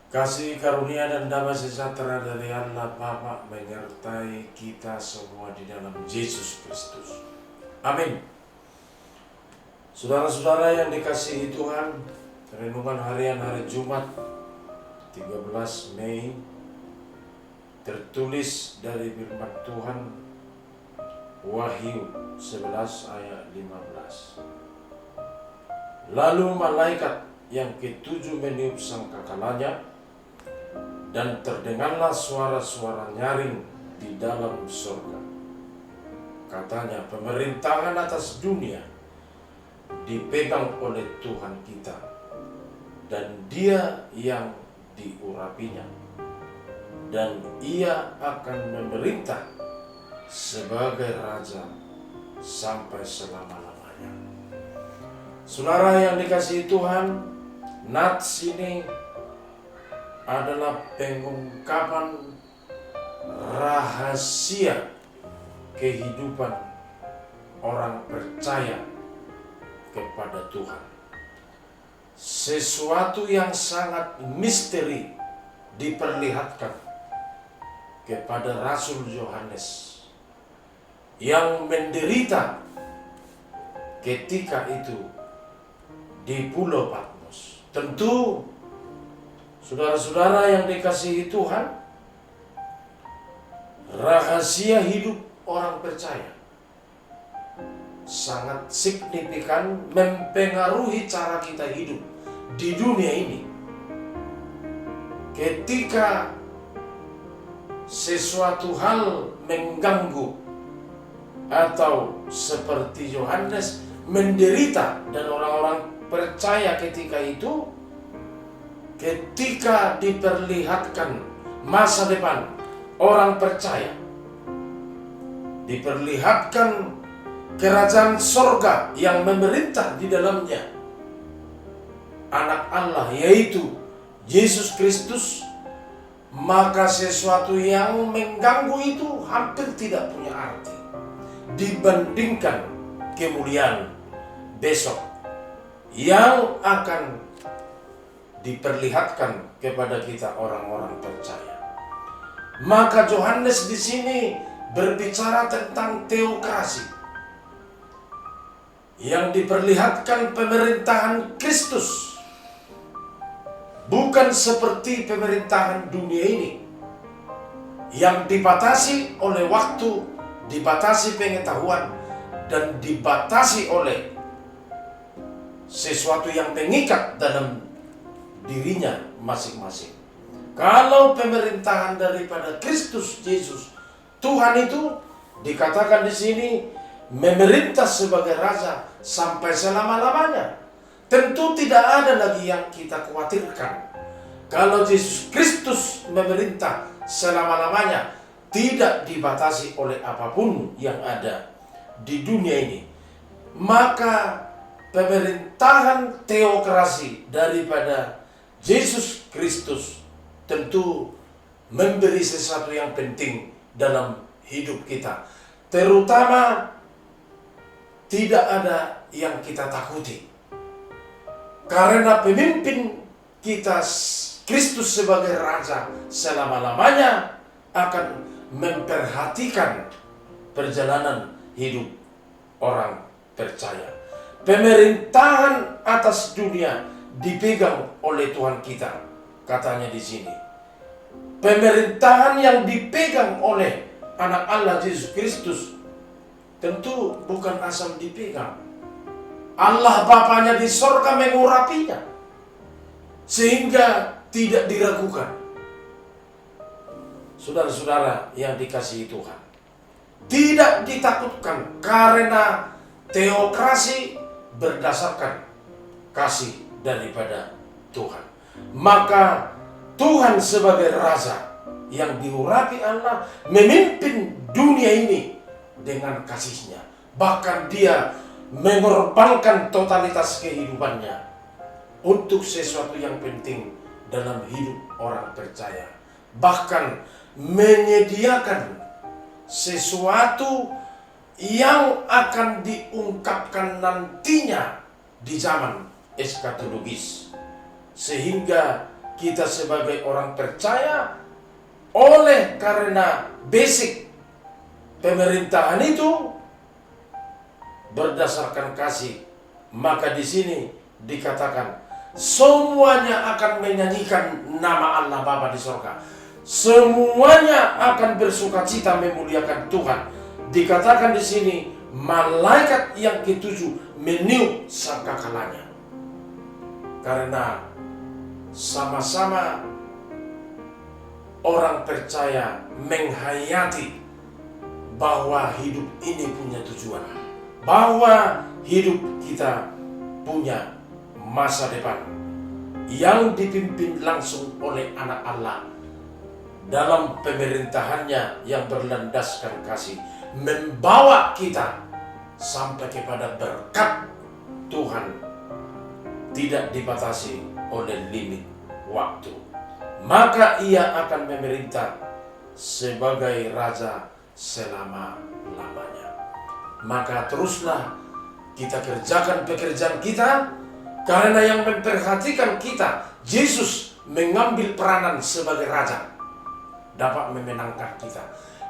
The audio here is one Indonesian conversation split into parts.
Kasih karunia dan damai sejahtera dari Allah Bapa menyertai kita semua di dalam Yesus Kristus. Amin. Saudara-saudara yang dikasihi Tuhan, renungan harian hari Jumat 13 Mei tertulis dari firman Tuhan Wahyu 11 ayat 15. Lalu malaikat yang ketujuh meniup sangkakalanya, dan terdengarlah suara-suara nyaring di dalam surga. Katanya, pemerintahan atas dunia dipegang oleh Tuhan kita, dan Dia yang diurapinya, dan Ia akan memerintah sebagai Raja sampai selama-lamanya. Saudara yang dikasihi Tuhan, nats ini adalah pengungkapan rahasia kehidupan orang percaya kepada Tuhan. Sesuatu yang sangat misteri diperlihatkan kepada Rasul Yohanes yang menderita ketika itu di Pulau Patmos. Tentu saudara-saudara yang dikasihi Tuhan, rahasia hidup orang percaya sangat signifikan mempengaruhi cara kita hidup di dunia ini. Ketika sesuatu hal mengganggu atau seperti Yohanes menderita, dan orang-orang percaya ketika itu, ketika diperlihatkan masa depan orang percaya, diperlihatkan kerajaan sorga yang memerintah di dalamnya Anak Allah, yaitu Yesus Kristus, maka sesuatu yang mengganggu itu hampir tidak punya arti dibandingkan kemuliaan besok yang akan diperlihatkan kepada kita orang-orang percaya. Maka Yohanes di sini berbicara tentang teokrasi yang diperlihatkan pemerintahan Kristus, bukan seperti pemerintahan dunia ini yang dibatasi oleh waktu, dibatasi pengetahuan, dan dibatasi oleh sesuatu yang mengikat dalam dirinya masing-masing. Kalau pemerintahan daripada Kristus Yesus Tuhan itu dikatakan di sini memerintah sebagai Raja sampai selama-lamanya. Tentu tidak ada lagi yang kita khawatirkan. Kalau Yesus Kristus memerintah selama-lamanya, tidak dibatasi oleh apapun yang ada di dunia ini, maka pemerintahan teokrasi daripada Yesus Kristus tentu memberi sesuatu yang penting dalam hidup kita. Terutama tidak ada yang kita takuti, karena pemimpin kita Kristus sebagai Raja selama-lamanya akan memperhatikan perjalanan hidup orang percaya. Pemerintahan atas dunia dipegang oleh Tuhan kita, katanya di sini. Pemerintahan yang dipegang oleh Anak Allah Yesus Kristus tentu bukan asal dipegang. Allah Bapanya di sorga mengurapinya sehingga tidak diragukan. Saudara-saudara yang dikasihi Tuhan, tidak ditakutkan karena teokrasi berdasarkan kasih daripada Tuhan. Maka Tuhan sebagai Raja yang diurapi Allah memimpin dunia ini dengan kasihnya. Bahkan Dia mengorbankan totalitas kehidupannya untuk sesuatu yang penting dalam hidup orang percaya. Bahkan menyediakan sesuatu yang akan diungkapkan nantinya di zaman eskatologis, sehingga kita sebagai orang percaya, oleh karena basic pemerintahan itu berdasarkan kasih, maka di sini dikatakan semuanya akan menyanyikan nama Allah Bapa di sorga. Semuanya akan bersuka cita memuliakan Tuhan. Dikatakan di sini malaikat yang ketujuh meniup sangkakalanya. Karena sama-sama orang percaya menghayati bahwa hidup ini punya tujuan, bahwa hidup kita punya masa depan yang dipimpin langsung oleh anak Allah dalam pemerintahannya yang berlandaskan kasih, membawa kita sampai kepada berkat Tuhan tidak dibatasi oleh limit waktu. Maka ia akan memerintah sebagai raja selama-lamanya. Maka teruslah kita kerjakan pekerjaan kita, karena yang memperhatikan kita, Yesus mengambil peranan sebagai raja, dapat memenangkan kita.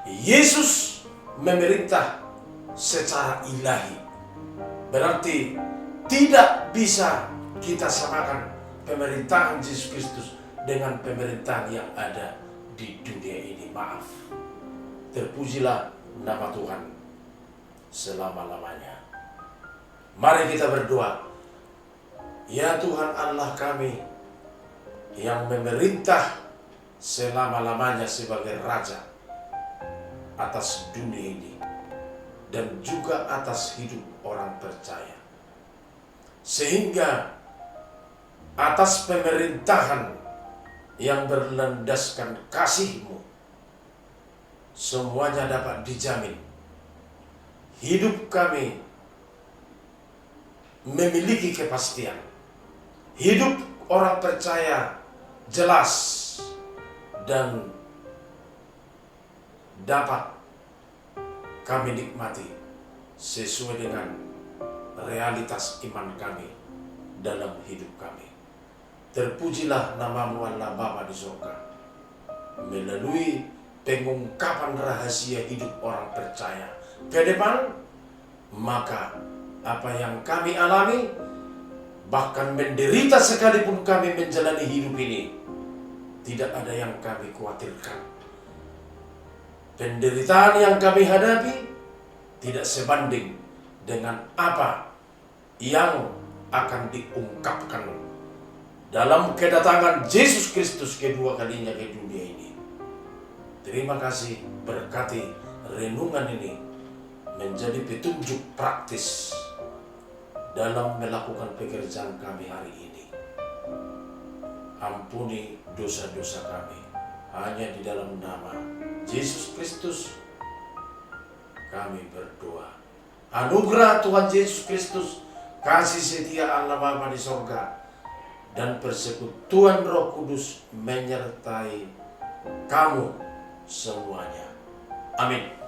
Yesus memerintah secara ilahi, berarti tidak bisa kita samakan pemerintahan Yesus Kristus dengan pemerintahan yang ada di dunia ini. Maaf. Terpujilah nama Tuhan selama-lamanya. Mari kita berdoa. Ya Tuhan Allah kami yang memerintah selama-lamanya sebagai Raja atas dunia ini dan juga atas hidup orang percaya, sehingga atas pemerintahan yang berlandaskan kasih-Mu semuanya dapat dijamin. Hidup kami memiliki kepastian. Hidup orang percaya jelas dan dapat kami nikmati sesuai dengan realitas iman kami dalam hidup kami. Terpujilah nama-Mu Allah Bapa di surga, melalui pengungkapan rahasia hidup orang percaya ke depan. Maka apa yang kami alami, bahkan menderita sekalipun kami menjalani hidup ini, tidak ada yang kami khawatirkan. Penderitaan yang kami hadapi tidak sebanding dengan apa yang akan diungkapkan dalam kedatangan Yesus Kristus kedua kalinya ke dunia ini. Terima kasih, berkati renungan ini menjadi petunjuk praktis dalam melakukan pekerjaan kami hari ini. Ampuni dosa-dosa kami, hanya di dalam nama Yesus Kristus kami berdoa. Anugerah Tuhan Yesus Kristus, kasih setia Allah Bapa di sorga, dan persekutuan Roh Kudus menyertai kamu semuanya. Amin.